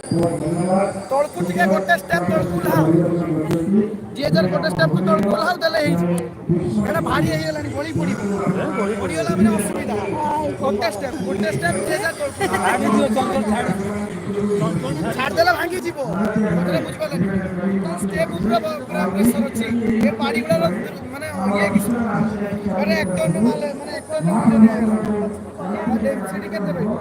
तौलकू टिके गोटे स्टेप तौलकू उल्हाओ जी जर गोटे स्टेप को तौलकू उल्हाओ देले हे एटा भारी हे गेलानी गोली पड़ी पड़ी वाला माने असुविधा गोटे स्टेप जे जर तौलकू भागी दियो चंचल छाड़ देला भांगी जीवो मतलब बुझ पाले तो स्टेप ऊपर पूरा प्रेशर अछि ए पाड़ी गुला माने ये कि अरे एक टन माले माने एक टन मुझे डेंसिटी केते रहइबो